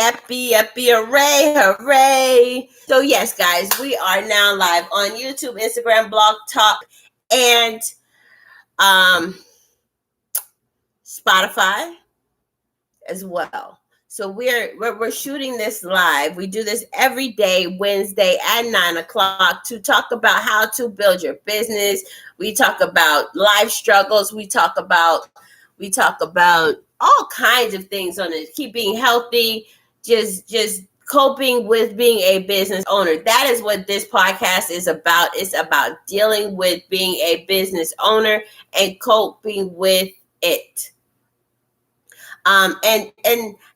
Happy, hooray, hooray. So yes, guys, we are now live on YouTube, Instagram, Blog Talk, and um, Spotify as well. So we're shooting this live. We do this every day, Wednesday at 9:00 to talk about how to build your business. We talk about life struggles. We talk about all kinds of things on it. Keep being healthy, just coping with being a business owner. That is what this podcast is about. It's about dealing with being a business owner and coping with it. And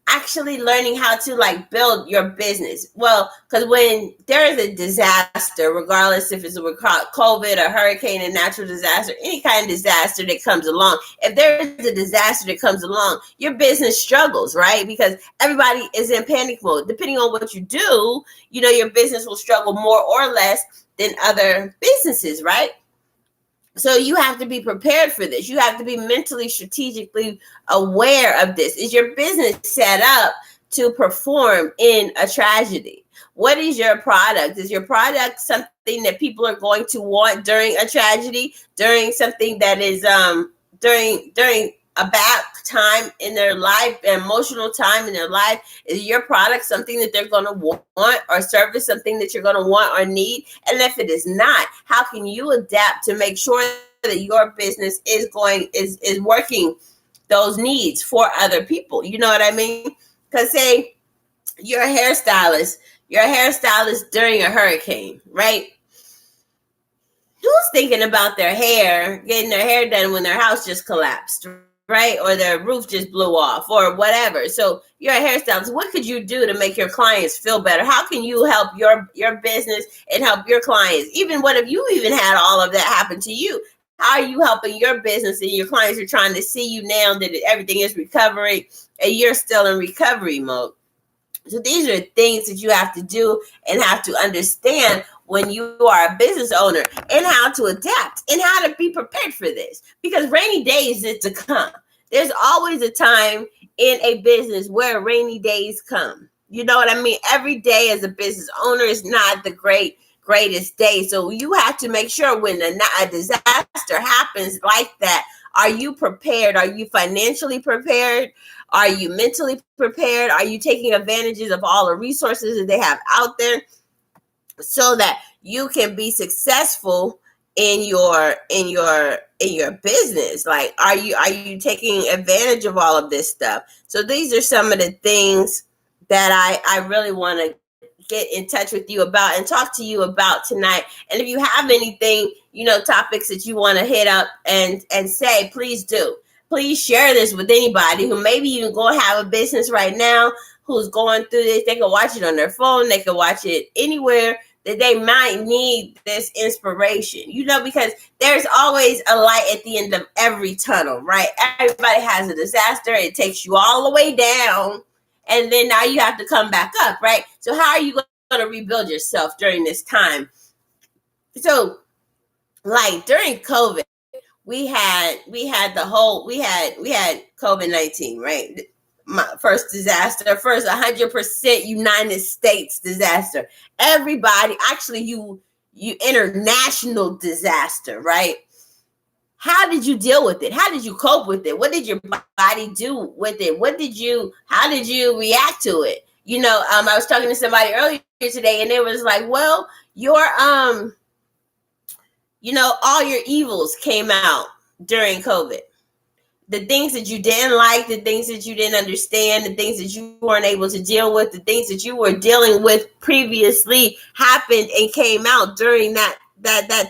actually learning how to like build your business. Well, because when there is a disaster, regardless if it's a COVID, a hurricane, a natural disaster, any kind of disaster that comes along, if there is a disaster that comes along, your business struggles, right? Because everybody is in panic mode. Depending on what you do, your business will struggle more or less than other businesses, right? So you have to be prepared for this. You have to be mentally, strategically aware of this. Is your business set up to perform in a tragedy? What is your product? Is your product something that people are going to want during a tragedy, during something that is during a bad time in their life, an emotional time in their life? Is your product something that they're going to want, or service something that you're going to want or need? And if it is not, how can you adapt to make sure that your business is working those needs for other people? You know what I mean? Because say you're a hairstylist during a hurricane, right? Who's thinking about getting their hair done when their house just collapsed, right? Or their roof just blew off or whatever. So you're a hairstylist. What could you do to make your clients feel better? How can you help your business and help your clients? Even what if you even had all of that happen to you? How are you helping your business and your clients are trying to see you now that everything is recovering and you're still in recovery mode? So these are things that you have to do and have to understand when you are a business owner, and how to adapt and how to be prepared for this, because rainy days is to come. There's always a time in a business where rainy days come. You know what I mean? Every day as a business owner is not the greatest day. So you have to make sure when a disaster happens like that, are you prepared? Are you financially prepared? Are you mentally prepared? Are you taking advantages of all the resources that they have out there so that you can be successful in your business? Like, are you taking advantage of all of this stuff? So these are some of the things that I really want to get in touch with you about and talk to you about tonight. And if you have anything, topics that you want to hit up and say, please do. Please share this with anybody who maybe even go have a business right now, who's going through this. They can watch it on their phone. They can watch it anywhere that they might need this inspiration, because there's always a light at the end of every tunnel, right? Everybody has a disaster. It takes you all the way down, and then now you have to come back up, right? So how are you going to rebuild yourself during this time? So like during COVID, we had COVID-19, right? My first disaster, first 100% United States disaster. Everybody, actually you international disaster, right? How did you deal with it? How did you cope with it? What did your body do with it? How did you react to it? I was talking to somebody earlier today, and it was like, well, all your evils came out during COVID. The things that you didn't like, the things that you didn't understand, the things that you weren't able to deal with, the things that you were dealing with previously happened and came out during that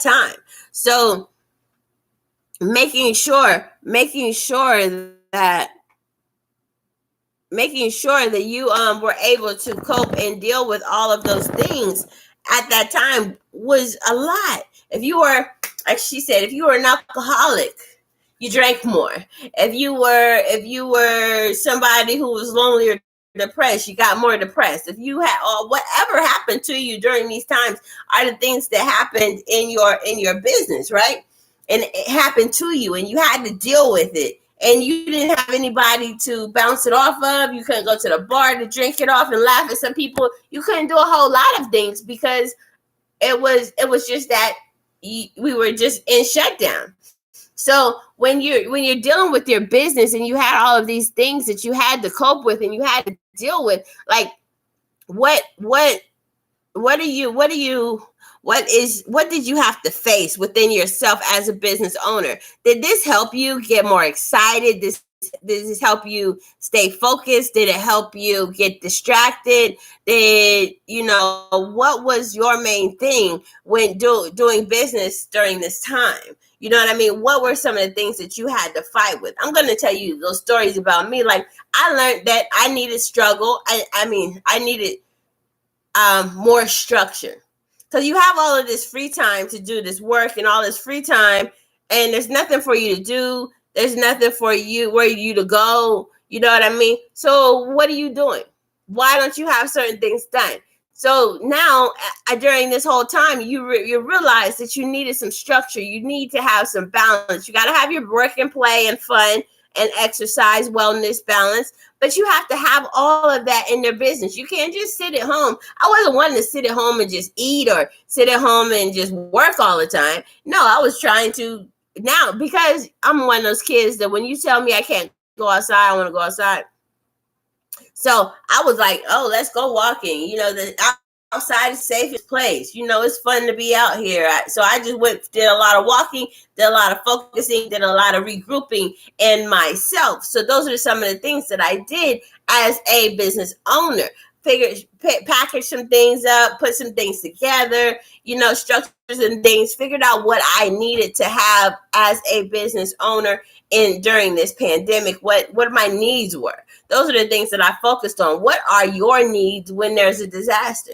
time. So making sure that you were able to cope and deal with all of those things at that time was a lot. If you were, like she said, if you were an alcoholic, you drank more. If you were somebody who was lonely or depressed, you got more depressed. If you had, or whatever happened to you during these times are the things that happened in your business, right? And it happened to you, and you had to deal with it, and you didn't have anybody to bounce it off of. You couldn't go to the bar to drink it off and laugh at some people. You couldn't do a whole lot of things because it was just that we were just in shutdown. So when you're dealing with your business and you had all of these things that you had to cope with and you had to deal with, like what did you have to face within yourself as a business owner? Did this help you get more excited? Did this help you stay focused? Did it help you get distracted? What was your main thing when doing business during this time? You know what I mean? What were some of the things that you had to fight with? I'm going to tell you those stories about me. Like, I learned that I needed struggle. I needed more structure, because you have all of this free time to do this work and all this free time, and there's nothing for you to do. There's nothing for you where you to go. You know what I mean? So what are you doing? Why don't you have certain things done? So now, during this whole time, you realize that you needed some structure. You need to have some balance. You got to have your work and play and fun and exercise, wellness, balance. But you have to have all of that in your business. You can't just sit at home. I wasn't wanting to sit at home and just eat or sit at home and just work all the time. No, I was trying to now, because I'm one of those kids that when you tell me I can't go outside, I want to go outside. So I was like, oh, let's go walking. The outside is the safest place. It's fun to be out here. So I just did a lot of walking, did a lot of focusing, did a lot of regrouping in myself. So those are some of the things that I did as a business owner. Package some things up, put some things together, structures and things, figured out what I needed to have as a business owner during this pandemic, what my needs were. Those are the things that I focused on. What are your needs when there's a disaster?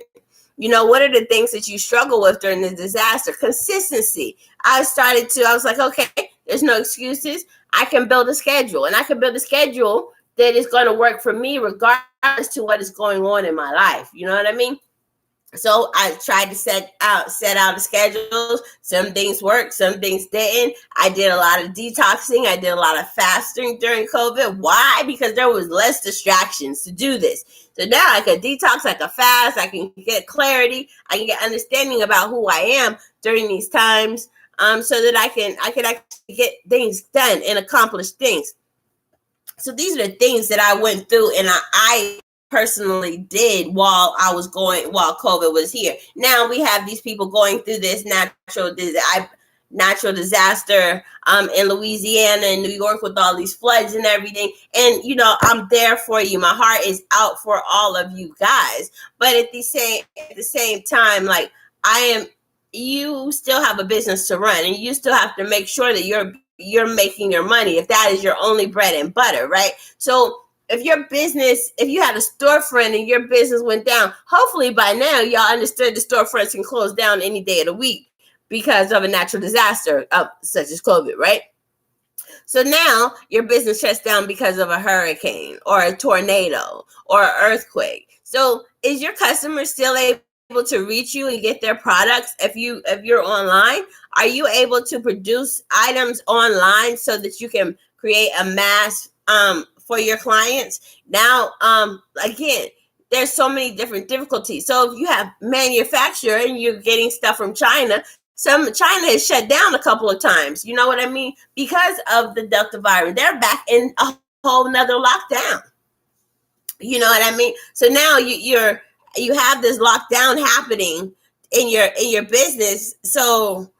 What are the things that you struggle with during the disaster? Consistency. I was like, okay, there's no excuses. I can build a schedule, and I can build a schedule that is going to work for me regardless to what is going on in my life. You know what I mean? So I tried to set out the schedules. Some things worked, some things didn't. I did a lot of detoxing. I did a lot of fasting during COVID. Why? Because there was less distractions to do this. So now I can detox, I can fast, I can get clarity, I can get understanding about who I am during these times, so that I can actually get things done and accomplish things. So these are the things that I went through, and I personally did while COVID was here. Now we have these people going through this natural disaster in Louisiana and New York with all these floods and everything. And, I'm there for you. My heart is out for all of you guys. But at the same time, like, you still have a business to run, and you still have to make sure that you're making your money, if that is your only bread and butter, right? So if you had a storefront and your business went down, hopefully by now y'all understood the storefronts can close down any day of the week because of a natural disaster such as COVID, right? So now your business shuts down because of a hurricane or a tornado or an earthquake. So is your customer still able to reach you and get their products if you're online? Are you able to produce items online so that you can create a mass for your clients? Now, again, there's so many different difficulties. So if you have manufacturer and you're getting stuff from China, China has shut down a couple of times. You know what I mean? Because of the Delta variant, they're back in a whole nother lockdown. You know what I mean? So now you have this lockdown happening in your business. So,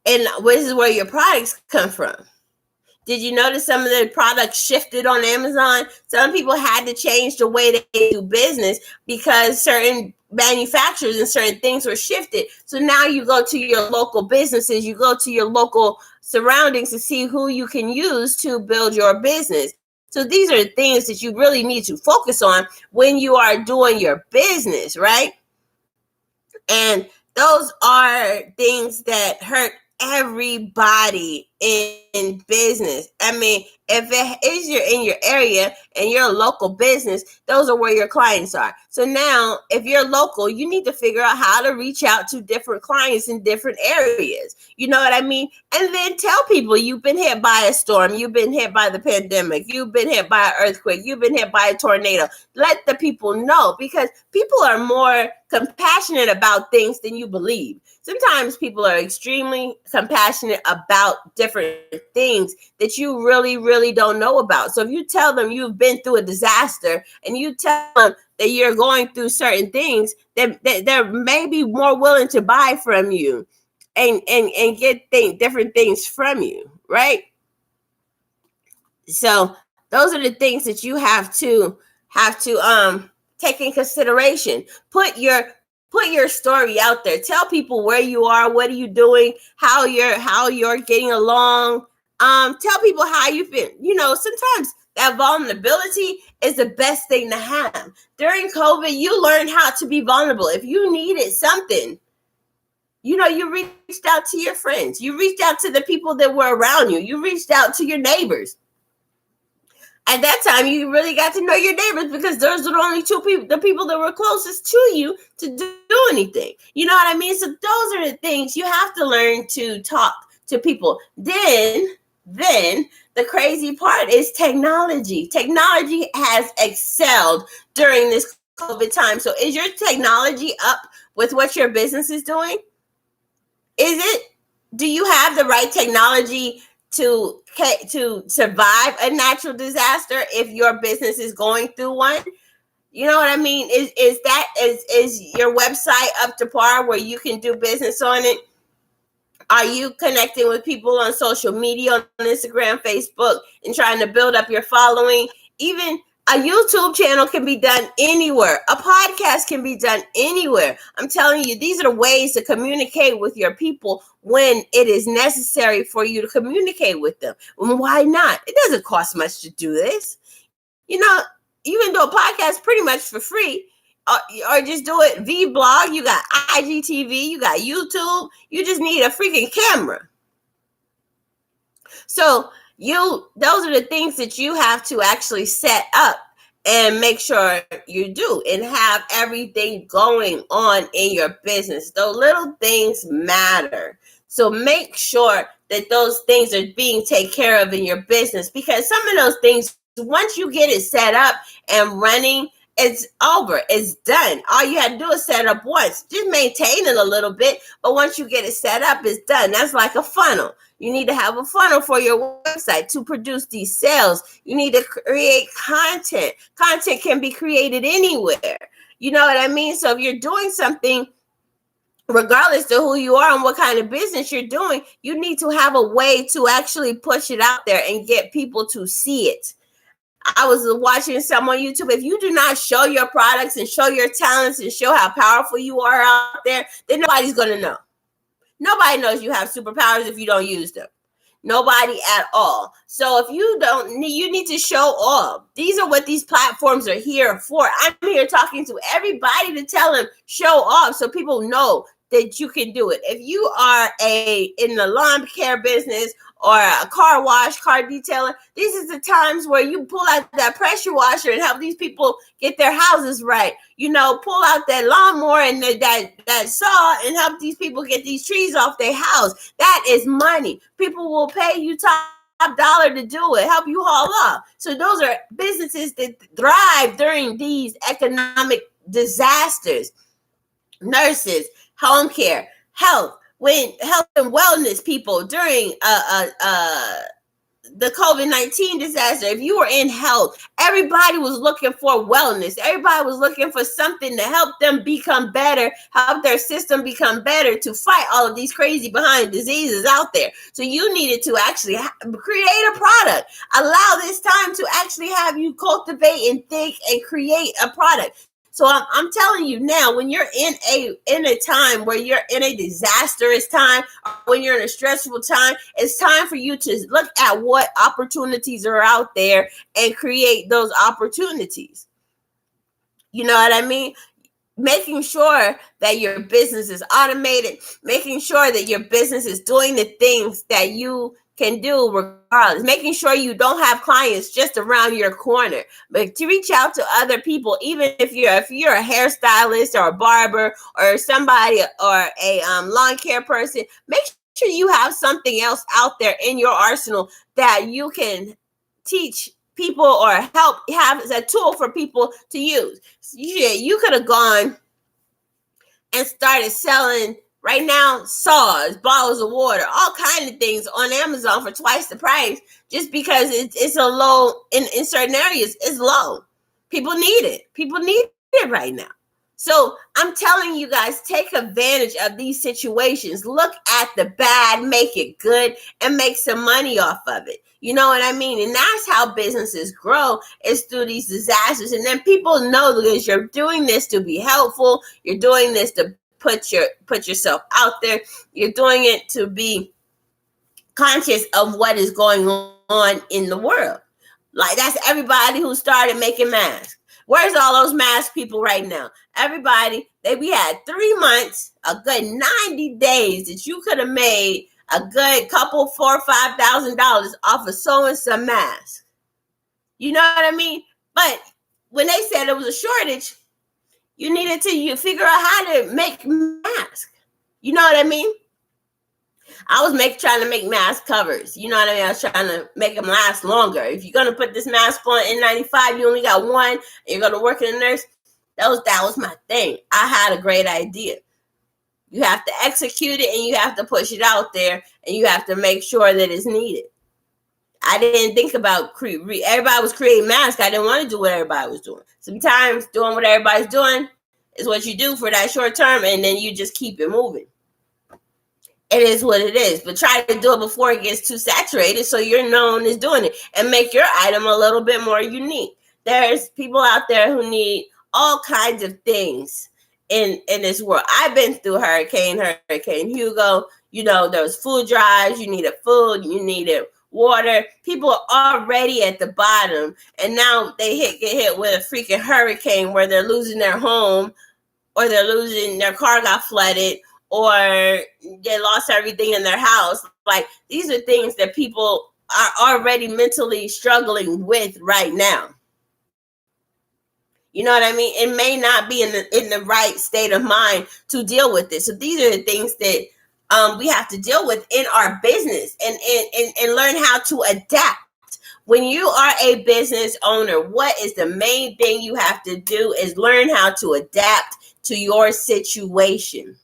and this is where your products come from. Did you notice some of the products shifted on Amazon? Some people had to change the way they do business because certain manufacturers and certain things were shifted. So now you go to your local businesses, you go to your local surroundings to see who you can use to build your business. So these are the things that you really need to focus on when you are doing your business, right? And those are things that hurt everybody in business. I mean, if it is in your area and you're a local business, those are where your clients are. So now, if you're local, you need to figure out how to reach out to different clients in different areas. You know what I mean? And then tell people you've been hit by a storm, you've been hit by the pandemic, you've been hit by an earthquake, you've been hit by a tornado. Let the people know, because people are more compassionate about things than you believe. Sometimes people are extremely compassionate about different things that you really, really don't know about. So if you tell them you've been through a disaster and you tell them that you're going through certain things, that they're maybe more willing to buy from you and get different things from you, right? So those are the things that you have to take in consideration. Put your story out there. Tell people where you are, what are you doing, how you're getting along. Tell people how you feel. You know, sometimes that vulnerability is the best thing to have. During COVID, you learned how to be vulnerable. If you needed something, you know, you reached out to your friends. You reached out to the people that were around you. You reached out to your neighbors. At that time, you really got to know your neighbors, because those are the only two people, the people that were closest to you to do anything. You know what I mean? So those are the things you have to learn to talk to people. Then the crazy part is technology. Technology has excelled during this COVID time. So is your technology up with what your business is doing? Is it? Do you have the right technology to survive a natural disaster if your business is going through one? You know what I mean? Is your website up to par where you can do business on it? Are you connecting with people on social media, on Instagram, Facebook, and trying to build up your following? Even a YouTube channel can be done anywhere. A podcast can be done anywhere. I'm telling you, these are the ways to communicate with your people when it is necessary for you to communicate with them. Why not? It doesn't cost much to do this. You know, you can do a podcast pretty much for free. Or just do it vlog. You got IGTV, you got YouTube. You just need a freaking camera. So those are the things that you have to actually set up and make sure you do and have everything going on in your business. Those little things matter. So make sure that those things are being taken care of in your business, because some of those things, once you get it set up and running, it's over. It's done. All you had to do is set it up once. Just maintain it a little bit, but once you get it set up, it's done. That's like a funnel. You need to have a funnel for your website to produce these sales. You need to create content. Content can be created anywhere. You know what I mean? So if you're doing something, regardless of who you are and what kind of business you're doing, you need to have a way to actually push it out there and get people to see it. I was watching some on YouTube. If you do not show your products and show your talents and show how powerful you are out there, then nobody's going to know. Nobody knows you have superpowers if you don't use them. Nobody at all. So if you don't, you need to show off. These are what these platforms are here for. I'm here talking to everybody to tell them show off so people know that you can do it. If you are in the lawn care business or a car wash, car detailer, these are the times where you pull out that pressure washer and help these people get their houses right. You know, pull out that lawnmower and that saw and help these people get these trees off their house. That is money. People will pay you top dollar to do it, help you haul off. So those are businesses that thrive during these economic disasters. Nurses, home care, health, when health and wellness people during the COVID-19 disaster. If you were in health, everybody was looking for wellness. Everybody was looking for something to help them become better, help their system become better to fight all of these crazy behind diseases out there. So you needed to actually create a product. Allow this time to actually have you cultivate and think and create a product. So I'm telling you now, when you're in a time where you're in a disastrous time, or when you're in a stressful time, it's time for you to look at what opportunities are out there and create those opportunities. You know what I mean? Making sure that your business is automated, making sure that your business is doing the things that you can do regardless. Making sure you don't have clients just around your corner, but to reach out to other people, even if you're a hairstylist or a barber or somebody or a lawn care person, make sure you have something else out there in your arsenal that you can teach people or help have as a tool for people to use. You could have gone and started selling right now saws, bottles of water, all kind of things on Amazon for twice the price, just because it's a low in certain areas. It's low. People need it. People need it right now. So I'm telling you guys, take advantage of these situations. Look at the bad, make it good, and make some money off of it. You know what I mean? And that's how businesses grow, is through these disasters. And then people know that you're doing this to be helpful. You're doing this to put yourself out there. You're doing it to be conscious of what is going on in the world. Like, that's everybody who started making masks. Where's all those mask people right now? Everybody, we had 3 months, a good 90 days that you could have made a good couple, $4,000 or $5,000 off of sewing some masks. You know what I mean? But when they said it was a shortage, you needed to figure out how to make masks. You know what I mean? I was trying to make mask covers. You know what I mean? I was trying to make them last longer. If you're going to put this mask on N95, you only got one, and you're going to work in a nurse. That was my thing. I had a great idea. You have to execute it, and you have to push it out there, and you have to make sure that it's needed. I didn't think about everybody was creating masks. I didn't want to do what everybody was doing. Sometimes doing what everybody's doing is what you do for that short term, and then you just keep it moving. It is what it is, but try to do it before it gets too saturated so you're known as doing it, and make your item a little bit more unique. There's people out there who need all kinds of things in this world. I've been through Hurricane Hugo. You know, there was food drives. You needed food. You needed water. People are already at the bottom, and now they get hit with a freaking hurricane where they're losing their home, or their car got flooded, or they lost everything in their house. Like, these are things that people are already mentally struggling with right now. You know what I mean? It may not be in the right state of mind to deal with this. So these are the things that we have to deal with in our business, and learn how to adapt. When you are a business owner, what is the main thing you have to do is learn how to adapt to your situation.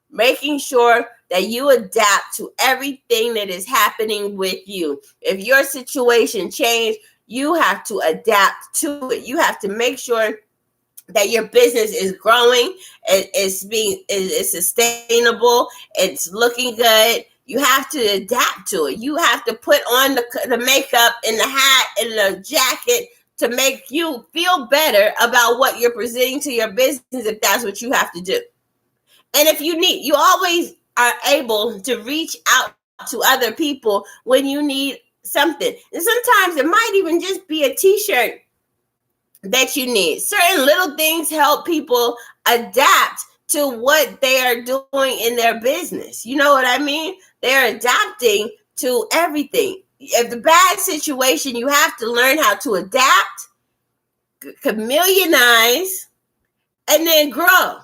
Making sure that you adapt to everything that is happening with you. If your situation changed, you have to adapt to it. You have to make sure that your business is growing, it's sustainable, it's looking good. You have to adapt to it. You have to put on the makeup and the hat and the jacket to make you feel better about what you're presenting to your business, if that's what you have to do. And if you always are able to reach out to other people when you need something. And sometimes it might even just be a t-shirt that you need. Certain little things help people adapt to what they are doing in their business. You know what I mean? They're adapting to everything. If the bad situation, you have to learn how to adapt, chameleonize, and then grow.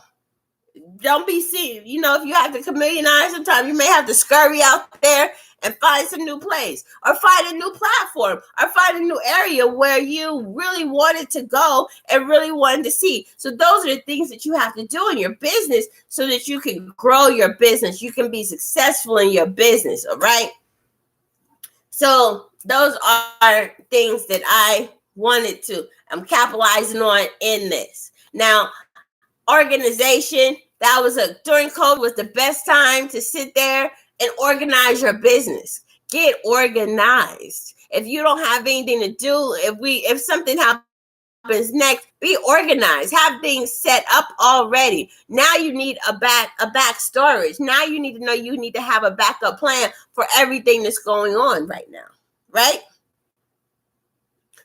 Don't be seen. You know, if you have to chameleonize, sometimes you may have to scurry out there and find some new place, or find a new platform, or find a new area where you really wanted to go and really wanted to see. So those are the things that you have to do in your business so that you can grow your business. You can be successful in your business. All right. So those are things that I'm capitalizing on in this. Now, organization, during COVID was the best time to sit there and organize your business. Get organized. If you don't have anything to do, if something happens next, be organized. Have things set up already. Now you need a back storage. Now you need to know you need to have a backup plan for everything that's going on right now, right?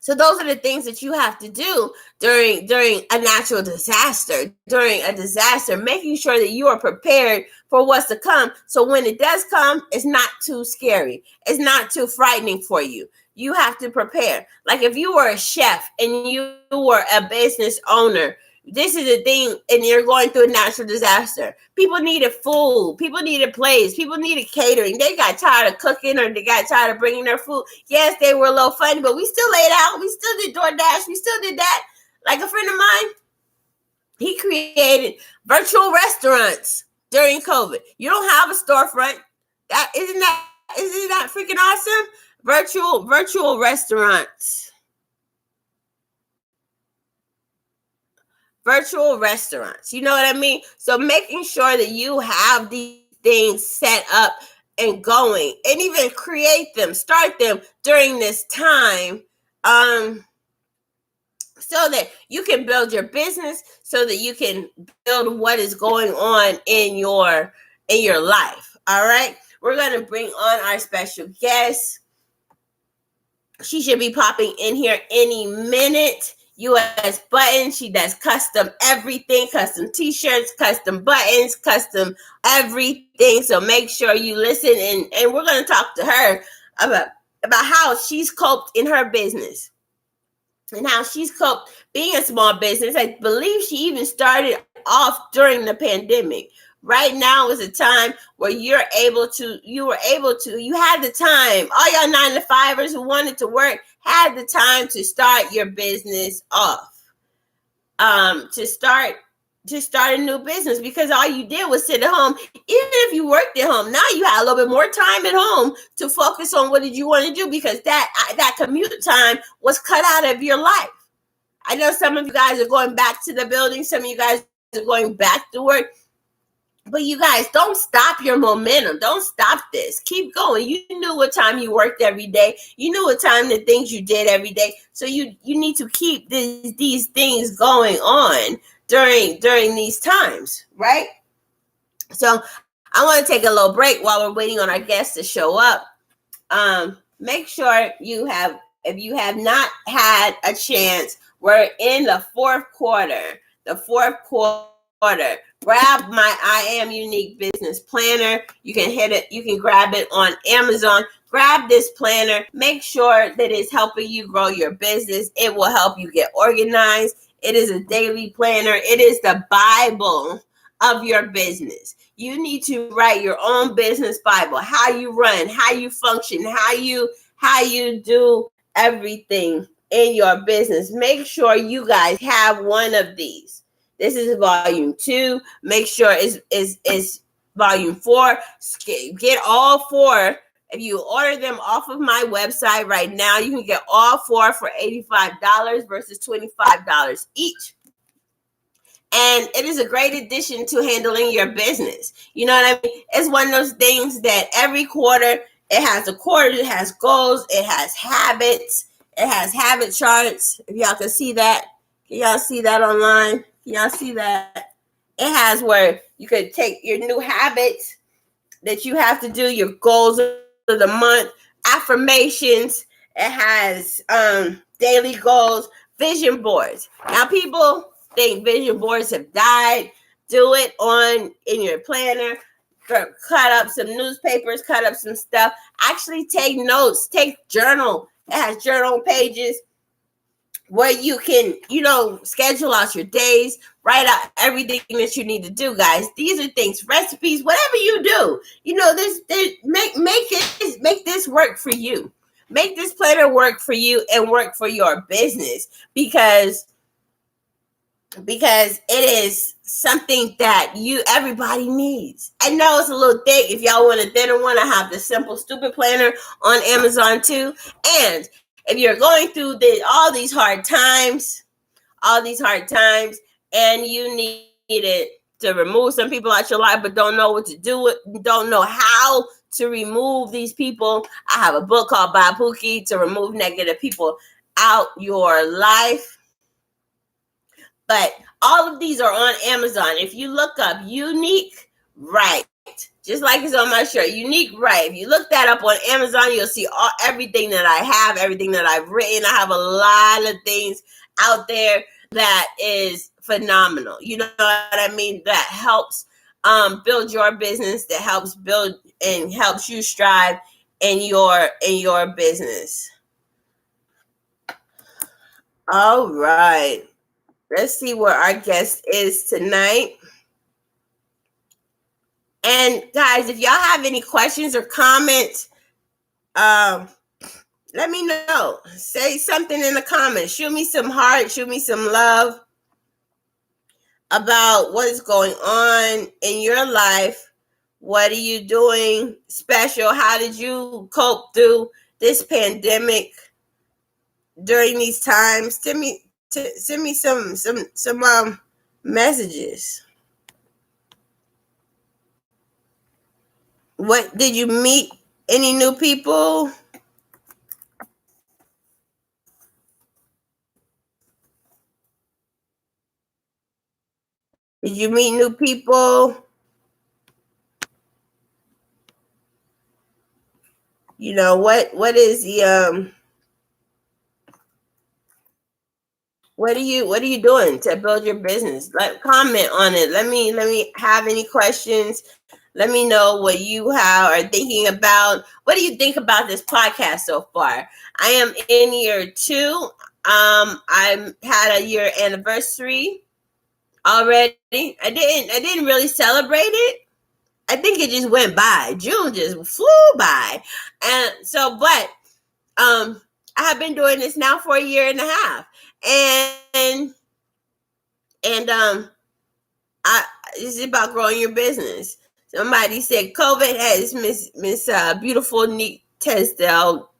So those are the things that you have to do during a natural disaster, during a disaster, making sure that you are prepared for what's to come. So when it does come, it's not too scary. It's not too frightening for you. You have to prepare. Like if you were a chef and you were a business owner, this is the thing, and you're going through a natural disaster. People needed food. People needed plates. People needed catering. They got tired of cooking, or they got tired of bringing their food. Yes, they were a little funny, but we still laid out. We still did DoorDash. We still did that. Like a friend of mine, he created virtual restaurants during COVID. You don't have a storefront. Isn't that freaking awesome? Virtual restaurants. Virtual restaurants. You know what I mean? So making sure that you have these things set up and going, and even create them, start them during this time, so that you can build your business, so that you can build what is going on in your life. All right. We're going to bring on our special guest. She should be popping in here any minute. US Buttons. She does custom everything, custom t-shirts, custom buttons, custom everything. So make sure you listen, and we're going to talk to her about how she's coped in her business and how she's coped being a small business. I believe she even started off during the pandemic. Right now is a time where you had the time. All y'all 9-to-5ers who wanted to work had the time to start your business off. To start a new business, because all you did was sit at home. Even if you worked at home, now you had a little bit more time at home to focus on what did you want to do, because that commute time was cut out of your life. I know some of you guys are going back to the building. Some of you guys are going back to work. But you guys, don't stop your momentum. Don't stop this. Keep going. You knew what time you worked every day. You knew what time the things you did every day. So you need to keep these things going on during these times, right? So I want to take a little break while we're waiting on our guests to show up. Make sure if you have not had a chance, we're in the fourth quarter. Grab my I Am Unique Business Planner. You can hit it. You can grab it on Amazon. Grab this planner. Make sure that it's helping you grow your business. It will help you get organized. It is a daily planner. It is the Bible of your business. You need to write your own business Bible. How you run, how you function, how you do everything in your business. Make sure you guys have one of these. This is volume 2. Make sure it's volume 4. Get all 4. If you order them off of my website right now, you can get all 4 for $85 versus $25 each. And it is a great addition to handling your business. You know what I mean? It's one of those things that every quarter, it has a quarter, it has goals, it has habits, it has habit charts. If y'all can see that. Can y'all see that online? Y'all see that? It has where you could take your new habits that you have to do, your goals of the month, affirmations. It has daily goals, vision boards. Now people think vision boards have died. Do it in your planner. Cut up some newspapers, cut up some stuff. Actually take notes, take journal. It has journal pages where you can, schedule out your days, write out everything that you need to do, guys. These are things, recipes, whatever you do. Make this work for you. Make this planner work for you and work for your business, because it is something that everybody needs. I know it's a little thick. If y'all want a thinner one, I have the Simple Stupid Planner on Amazon too. And if you're going through all these hard times, and you needed to remove some people out your life, but don't know what to do with, don't know how to remove these people, I have a book called By Pookie to remove negative people out your life. But all of these are on Amazon. If you look up Unique Wright, Just like it's on my shirt, Unique Wright. If you look that up on Amazon, you'll see everything that I have, everything that I've written. I have a lot of things out there that is phenomenal. You know what I mean? That helps build your business, that helps build and helps you strive in your business. All right. Let's see where our guest is tonight. And guys, if y'all have any questions or comments, let me know. Say something in the comments. Shoot me some heart. Shoot me some love about what is going on in your life. What are you doing special? How did you cope through this pandemic during these times? Send me some messages. What did you meet any new people? Did you meet new people? You know, what is the what are you doing to build your business? Like, comment on it. Let me have any questions. Let me know what you are thinking about. What do you think about this podcast so far? I am in year 2. I had a year anniversary already. I didn't really celebrate it. I think it just went by. June just flew by. And so, but I have been doing this now for a year and a half. And it's about growing your business. Somebody said COVID has Miss Beautiful Neat Tesdale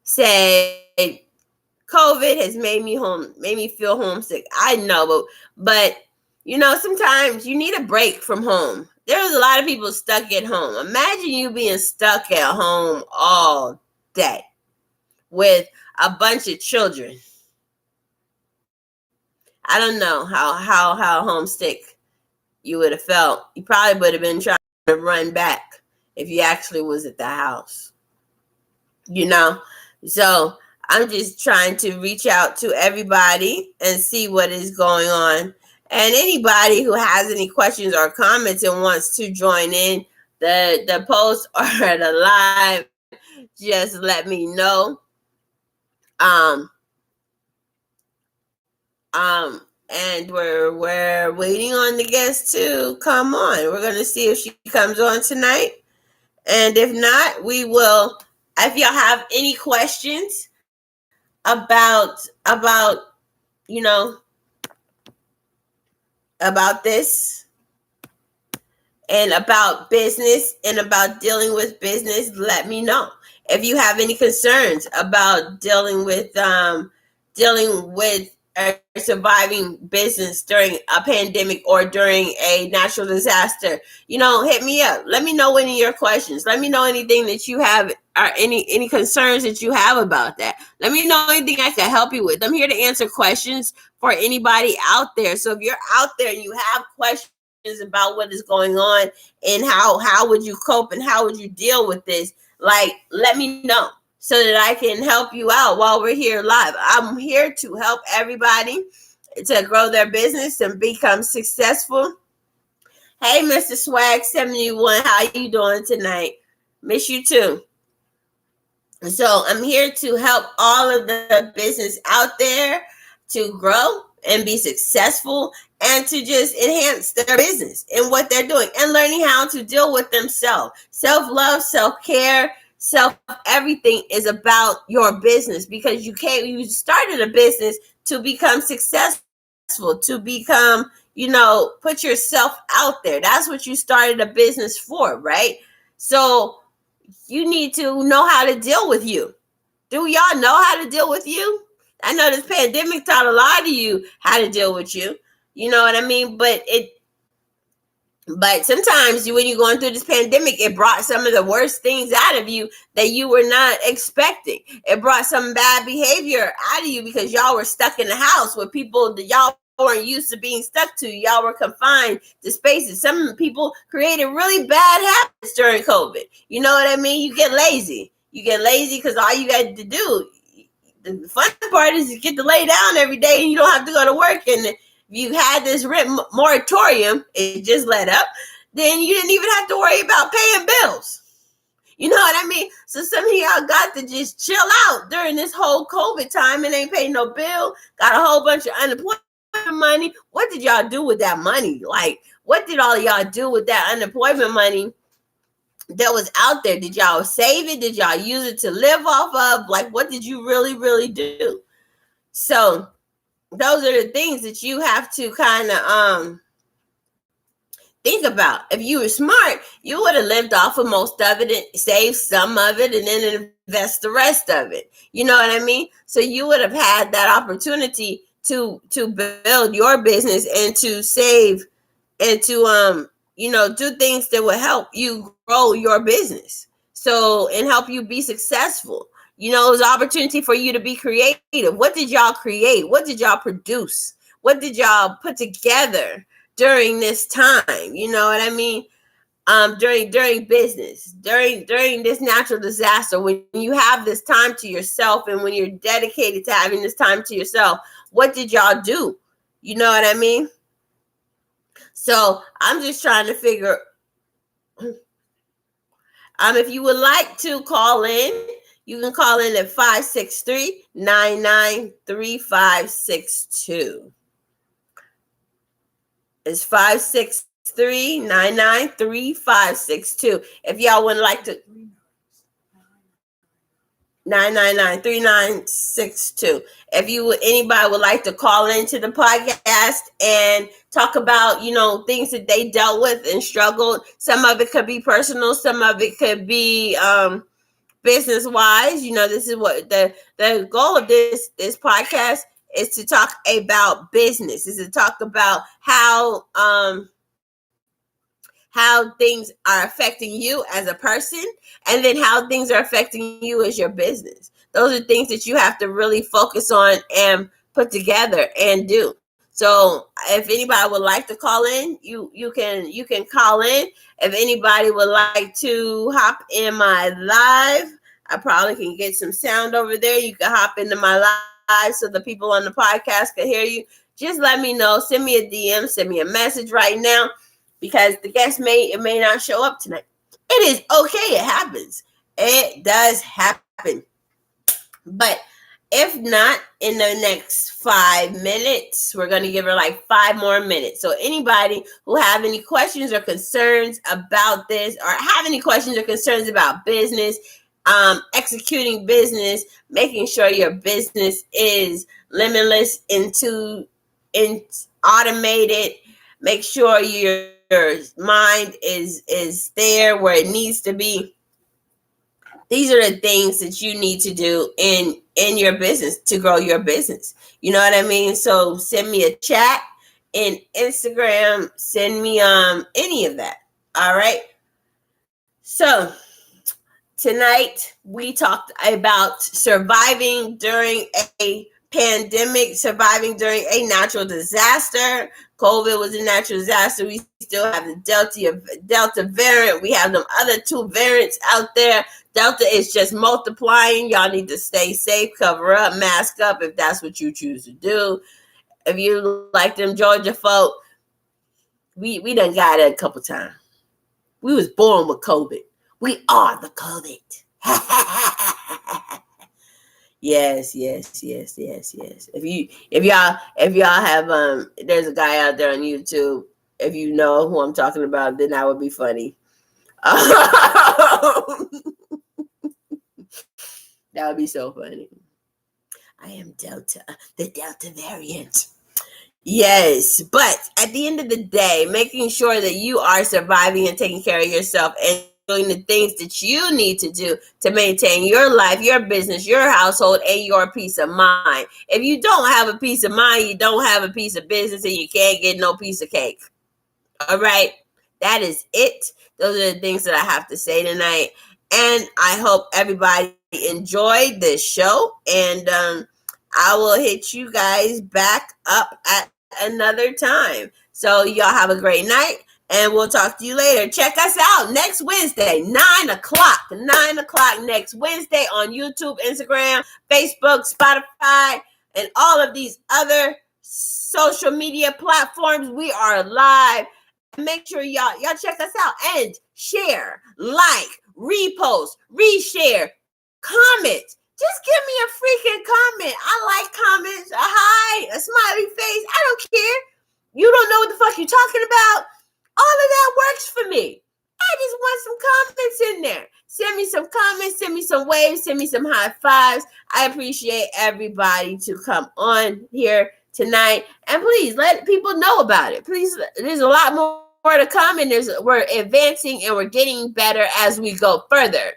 said COVID has made me feel homesick. I know, but you know, sometimes you need a break from home. There's a lot of people stuck at home. Imagine you being stuck at home all day with a bunch of children. I don't know how homesick you would have felt. You probably would have been trying to run back if you actually was at the house. You know? So I'm just trying to reach out to everybody and see what is going on. And anybody who has any questions or comments and wants to join in the post or the live, just let me know. And we're waiting on the guest to come on. We're gonna see if she comes on tonight. And if not, we will. If y'all have any questions about you know, about this and about business and about dealing with business, let me know. If you have any concerns about dealing with surviving business during a pandemic or during a natural disaster, you know, hit me up. Let me know any of your questions. Let me know anything that you have or any concerns that you have about that. Let me know anything I can help you with. I'm here to answer questions for anybody out there. So if you're out there and you have questions about what is going on and how would you cope and how would you deal with this, like, let me know, so that I can help you out while we're here live. I'm here to help everybody to grow their business and become successful. Hey, Mr. Swag 71, how you doing tonight? Miss you too. So I'm here to help all of the business out there to grow and be successful and to just enhance their business and what they're doing and learning how to deal with themselves. Self-love, self-care, everything is about your business, because you started a business to become successful, to become, you know, put yourself out there. That's what you started a business for, right? So you need to know how to deal with you. Do y'all know how to deal with you? I know this pandemic taught a lot of you how to deal with you. You know what I mean? But sometimes when you're going through this pandemic, it brought some of the worst things out of you that you were not expecting. It brought some bad behavior out of you because y'all were stuck in the house with people that y'all weren't used to being stuck to. Y'all were confined to spaces. Some people created really bad habits during COVID. You know what I mean? You get lazy. You get lazy because all you got to do, the fun part is you get to lay down every day and you don't have to go to work. And if you had this rent moratorium, it just let up, then you didn't even have to worry about paying bills. You know what I mean? So some of y'all got to just chill out during this whole COVID time and ain't paying no bill. Got a whole bunch of unemployment money. What did y'all do with that money? Like, what did all y'all do with that unemployment money that was out there? Did y'all save it? Did y'all use it to live off of? Like, what did you really, really do? So those are the things that you have to kind of think about. If you were smart, you would have lived off of most of it and saved some of it and then invest the rest of it. You know what I mean? So you would have had that opportunity to build your business and to save and to do things that will help you grow your business. So and help you be successful. You know, it was an opportunity for you to be creative. What did y'all create? What did y'all produce? What did y'all put together during this time? You know what I mean? During business, during this natural disaster, when you have this time to yourself and when you're dedicated to having this time to yourself, what did y'all do? You know what I mean? So I'm just trying to figure, if you would like to call in, you can call in at 563-993562. It's 563-993562. If y'all would like to 999-3962. If anybody would like to call into the podcast and talk about, things that they dealt with and struggled. Some of it could be personal, some of it could be business wise. This is what the goal of this podcast is, to talk about business, is to talk about how things are affecting you as a person, and then how things are affecting you as your business. Those are things that you have to really focus on and put together and do. So if anybody would like to call in, you can call in. If anybody would like to hop in my live, I probably can get some sound over there. You can hop into my live so the people on the podcast can hear you. Just let me know. Send me a DM. Send me a message right now, because the guest may not show up tonight. It is okay. It happens. It does happen. But if not, in the next 5 minutes, we're going to give her like 5 more minutes. So anybody who have any questions or concerns about this, or have any questions or concerns about business, executing business, making sure your business is limitless and automated, make sure your mind is there where it needs to be. These are the things that you need to do in your business to grow your business. You know what I mean? So send me a chat in Instagram. Send me any of that. All right. So tonight we talked about surviving during a pandemic, surviving during a natural disaster. COVID was a natural disaster. We still have the Delta variant. We have them other 2 variants out there. Delta is just multiplying. Y'all need to stay safe, cover up, mask up if that's what you choose to do. If you like them Georgia folk, we done got it a couple times. We was born with COVID. We are the COVID. Yes. If y'all have there's a guy out there on YouTube. If you know who I'm talking about, then that would be funny. That would be so funny. I am Delta, the Delta variant. Yes, but at the end of the day, making sure that you are surviving and taking care of yourself and doing the things that you need to do to maintain your life, your business, your household, and your peace of mind. If you don't have a peace of mind, you don't have a piece of business, and you can't get no piece of cake. All right, that is it. Those are the things that I have to say tonight. And I hope everybody enjoyed this show. And I will hit you guys back up at another time. So y'all have a great night, and we'll talk to you later. Check us out next Wednesday, 9 o'clock. 9 o'clock next Wednesday on YouTube, Instagram, Facebook, Spotify, and all of these other social media platforms. We are live. Make sure y'all check us out and share, like, repost, reshare, comment. Just give me a freaking comment. I like comments. A hi, a smiley face. I don't care. You don't know what the fuck you're talking about. All of that works for me. I just want some comments in there. Send me some comments. Send me some waves. Send me some high fives. I appreciate everybody to come on here tonight. And please let people know about it. Please, there's a lot more to come, and we're advancing and we're getting better as we go further.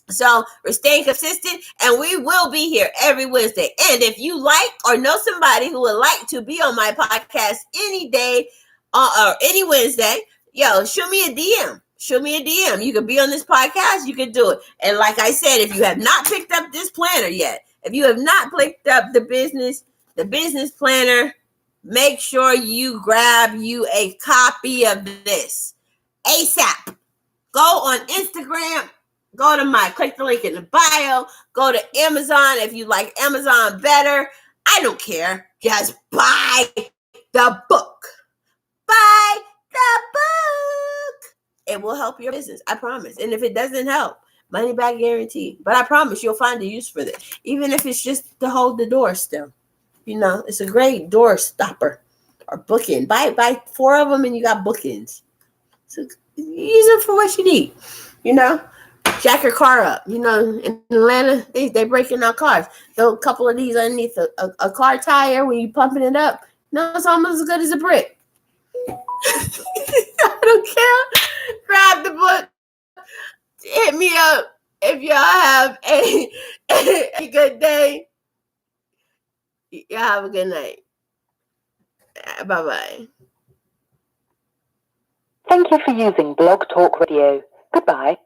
So we're staying consistent, and we will be here every Wednesday. And if you like or know somebody who would like to be on my podcast any day or any Wednesday, shoot me a DM. Shoot me a DM. You can be on this podcast. You can do it. And like I said, if you have not picked up this planner yet, if you have not picked up the business planner, make sure you grab you a copy of this ASAP. Go on Instagram. Go to click the link in the bio. Go to Amazon if you like Amazon better. I don't care. Just buy the book. Buy the book. It will help your business. I promise. And if it doesn't help, money back guarantee. But I promise you'll find a use for this. Even if it's just to hold the door still. It's a great door stopper or bookend. Buy 4 of them and you got bookends. So use them for what you need. Jack your car up. In Atlanta, they breaking out cars. A couple of these underneath a car tire when you pumping it up. It's almost as good as a brick. I don't care. Grab the book. Hit me up if y'all have a good day. Y'all have a good night. Bye-bye. Thank you for using Blog Talk Radio. Goodbye.